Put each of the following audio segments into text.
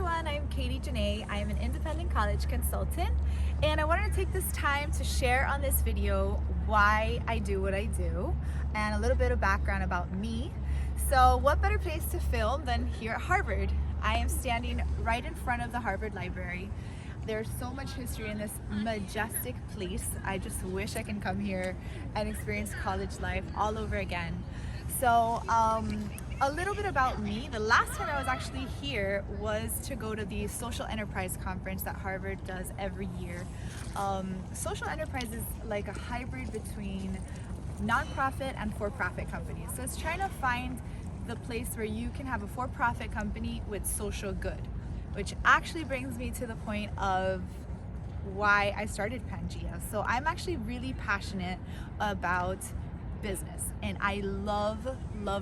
everyone, I'm Katie Janae. I am an independent college consultant, and I wanted to take this time to share on this video why I do what I do and a little bit of background about me. So what better place to film than here at Harvard? I am standing right in front of the Harvard Library. There's so much history in this majestic place. I just wish I can come here and experience college life all over again. So a little bit about me. The last time I was actually here was to go to the Social Enterprise Conference that Harvard does every year. Social enterprise is like a hybrid between nonprofit and for-profit companies. So it's trying to find the place where you can have a for-profit company with social good, which actually brings me to the point of why I started Pangaea. So I'm actually really passionate about business, and I love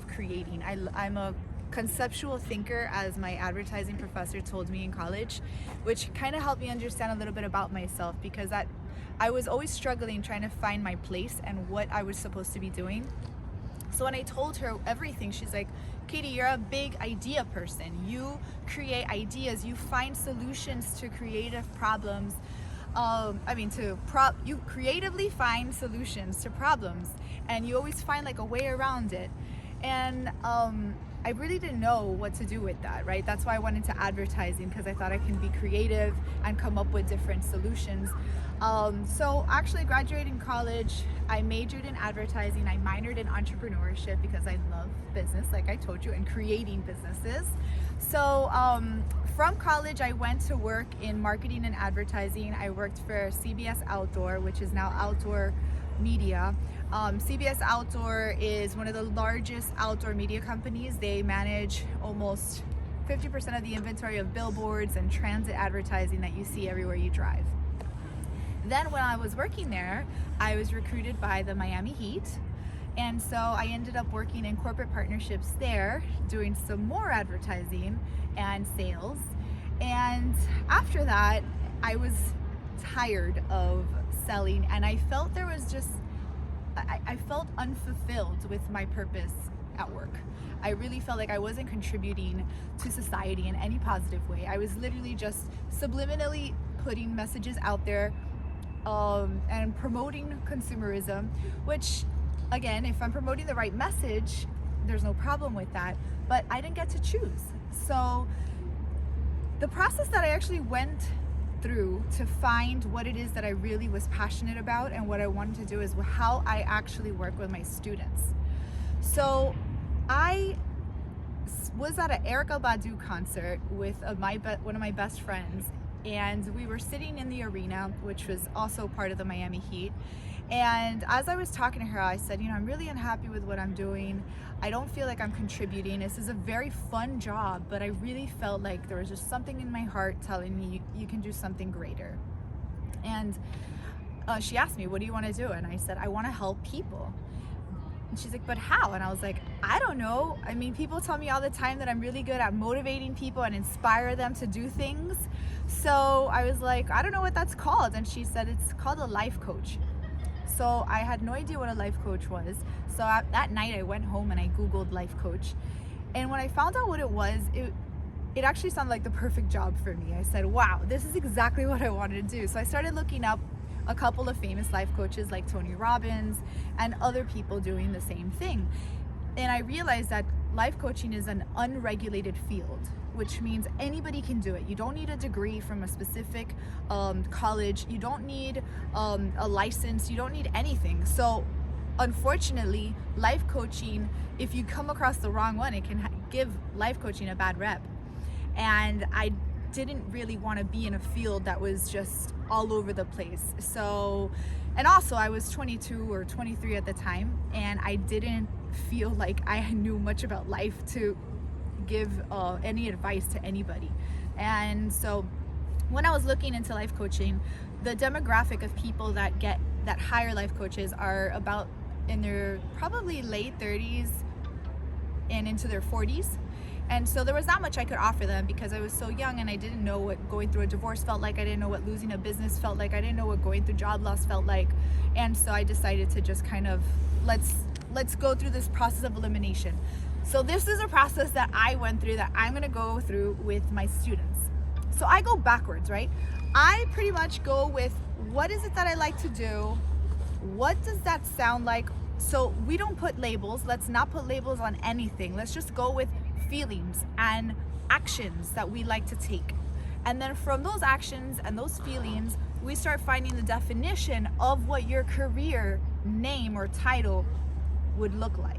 creating. I'm a conceptual thinker, as my advertising professor told me in college, which kind of helped me understand a little bit about myself, because I was always struggling trying to find my place and what I was supposed to be doing. So when I told her everything, she's like, Katie, you're a big idea person. You create ideas, you find solutions to creative problems. You creatively find solutions to problems, and you always find like a way around it. And I really didn't know what to do with that, right? That's why I went into advertising, because I thought I can be creative and come up with different solutions. So actually graduating college, I majored in advertising. I minored in entrepreneurship because I love business, like I told you, and creating businesses. So from college, I went to work in marketing and advertising. I worked for CBS Outdoor, which is now Outdoor Media. CBS Outdoor is one of the largest outdoor media companies. They manage almost 50% of the inventory of billboards and transit advertising that you see everywhere you drive. Then when I was working there, I was recruited by the Miami Heat. And so I ended up working in corporate partnerships there, doing some more advertising and sales. And after that, I was tired of selling, and I felt there was just, I felt unfulfilled with my purpose at work. I really felt like I wasn't contributing to society in any positive way. I was literally just subliminally putting messages out there and promoting consumerism, which, again, if I'm promoting the right message, there's no problem with that, but I didn't get to choose. So the process that I actually went through to find what it is that I really was passionate about and what I wanted to do is how I actually work with my students. So I was at an Erykah Badu concert with one of my best friends, and we were sitting in the arena, which was also part of the Miami Heat. And as I was talking to her, I said, I'm really unhappy with what I'm doing. I don't feel like I'm contributing. This is a very fun job, but I really felt like there was just something in my heart telling me you can do something greater. And she asked me, what do you want to do? And I said, I want to help people. And she's like, but how? And I was like, I don't know. I mean, people tell me all the time that I'm really good at motivating people and inspire them to do things. So I was like, I don't know what that's called. And she said, it's called a life coach. So I had no idea what a life coach was. So that night I went home and I Googled life coach. And when I found out what it was, it actually sounded like the perfect job for me. I said, wow, this is exactly what I wanted to do. So I started looking up a couple of famous life coaches like Tony Robbins and other people doing the same thing. And I realized that life coaching is an unregulated field, which means anybody can do it. You don't need a degree from a specific college. You don't need a license. You don't need anything. So unfortunately, life coaching, if you come across the wrong one, it can give life coaching a bad rep. And I didn't really want to be in a field that was just all over the place. So, and also I was 22 or 23 at the time, and I didn't feel like I knew much about life to give any advice to anybody. And so when I was looking into life coaching, the demographic of people that hire life coaches are about in their probably late 30s and into their 40s. And so there was not much I could offer them because I was so young and I didn't know what going through a divorce felt like. I didn't know what losing a business felt like. I didn't know what going through job loss felt like. And so I decided to just kind of let's go through this process of elimination. So this is a process that I went through that I'm gonna go through with my students. So I go backwards, right? I pretty much go with, what is it that I like to do? What does that sound like? So we don't put labels. Let's not put labels on anything. Let's just go with feelings and actions that we like to take. And then from those actions and those feelings, we start finding the definition of what your career name or title would look like.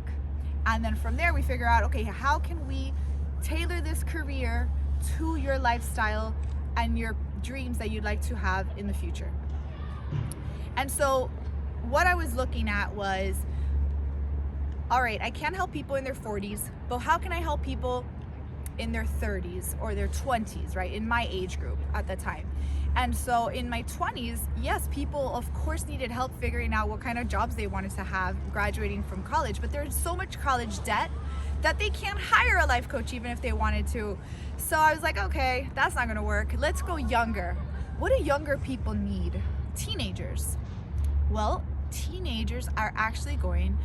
And then from there we figure out, okay, how can we tailor this career to your lifestyle and your dreams that you'd like to have in the future. And so what I was looking at was, all right, I can't help people in their 40s, but how can I help people in their 30s or their 20s, right? In my age group at the time. And so in my 20s, yes, people of course needed help figuring out what kind of jobs they wanted to have graduating from college, but there's so much college debt that they can't hire a life coach even if they wanted to. So I was like, okay, that's not gonna work. Let's go younger. What do younger people need? Teenagers. Well, teenagers are actually going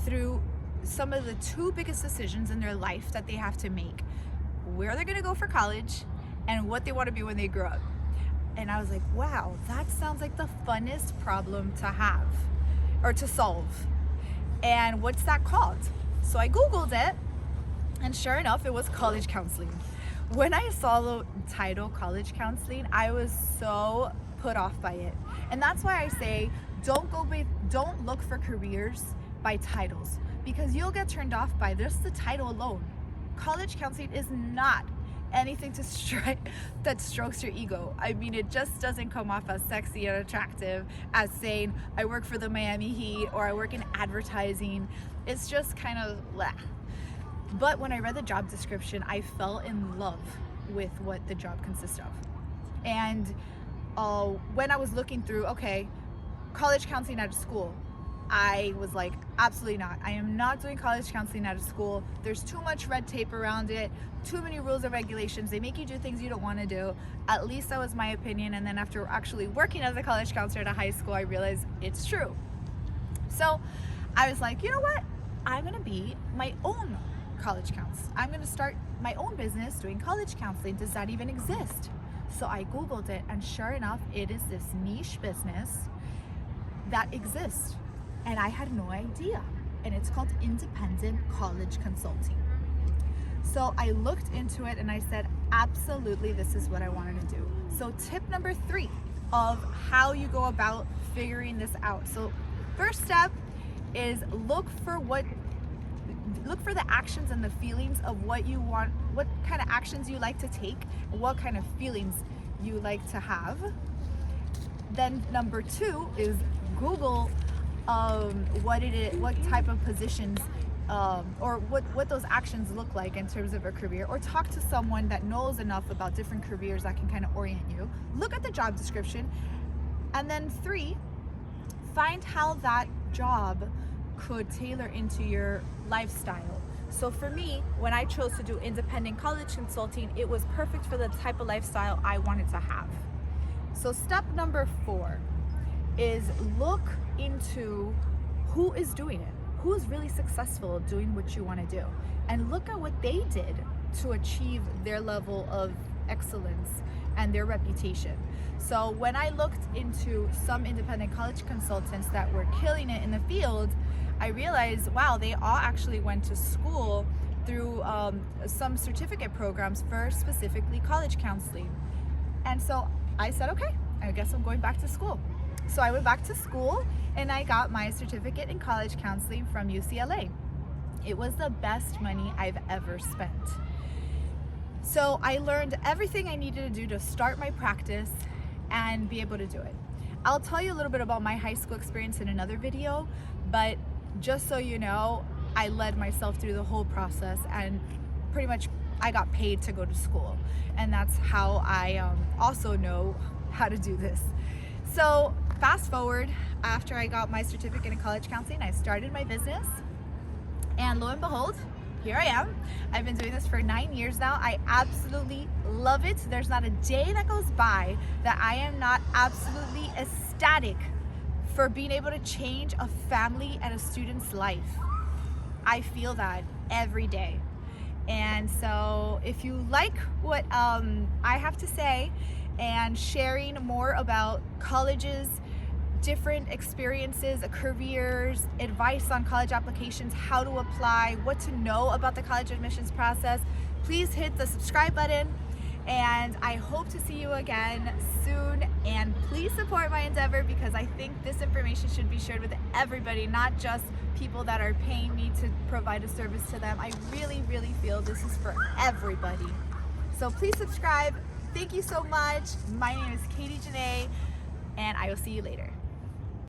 through some of the two biggest decisions in their life that they have to make: where they're gonna go for college and what they want to be when they grow up. And I was like, wow, that sounds like the funnest problem to have or to solve. And what's that called? So I Googled it, and sure enough, it was college counseling. When I saw the title college counseling, I was so put off by it. And that's why I say, don't look for careers by titles, because you'll get turned off by just the title alone. College counseling is not anything that strokes your ego. I mean, it just doesn't come off as sexy and attractive as saying I work for the Miami Heat or I work in advertising. It's just kind of bleh. But when I read the job description, I fell in love with what the job consists of. And when I was looking through, okay, college counseling at a school, I was like, absolutely not. I am not doing college counseling at a school. There's too much red tape around it, too many rules and regulations. They make you do things you don't want to do. At least that was my opinion. And then after actually working as a college counselor at a high school, I realized it's true. So I was like, you know what? I'm going to be my own college counselor. I'm going to start my own business doing college counseling. Does that even exist? So I Googled it, and sure enough, it is this niche business that exists. And I had no idea. And it's called Independent College Consulting. So I looked into it and I said, absolutely, this is what I wanted to do. So tip number 3 of how you go about figuring this out. So first step is look for the actions and the feelings of what you want, what kind of actions you like to take, and what kind of feelings you like to have. Then number 2 is Google what type of positions or what those actions look like in terms of a career, or talk to someone that knows enough about different careers that can kind of orient you. Look at the job description. And then 3, find how that job could tailor into your lifestyle. So for me, when I chose to do independent college consulting, it was perfect for the type of lifestyle I wanted to have. So step number 4 is look into who is doing it, who is really successful doing what you want to do, and look at what they did to achieve their level of excellence and their reputation. So when I looked into some independent college consultants that were killing it in the field, I realized, wow, they all actually went to school through some certificate programs for specifically college counseling. And so I said, okay, I guess I'm going back to school. So I went back to school and I got my certificate in college counseling from UCLA. It was the best money I've ever spent. So I learned everything I needed to do to start my practice and be able to do it. I'll tell you a little bit about my high school experience in another video, but just so you know, I led myself through the whole process, and pretty much I got paid to go to school. And that's how I also know how to do this. So fast forward, after I got my certificate in college counseling, I started my business, and lo and behold, here I am. I've been doing this for 9 years now. I absolutely love it. There's not a day that goes by that I am not absolutely ecstatic for being able to change a family and a student's life. I feel that every day. And so if you like what I have to say and sharing more about colleges, different experiences, careers, advice on college applications, how to apply, what to know about the college admissions process, please hit the subscribe button. And I hope to see you again soon. And please support my endeavor, because I think this information should be shared with everybody, not just people that are paying me to provide a service to them. I really, really feel this is for everybody. So please subscribe. Thank you so much. My name is Katie Janae, and I will see you later.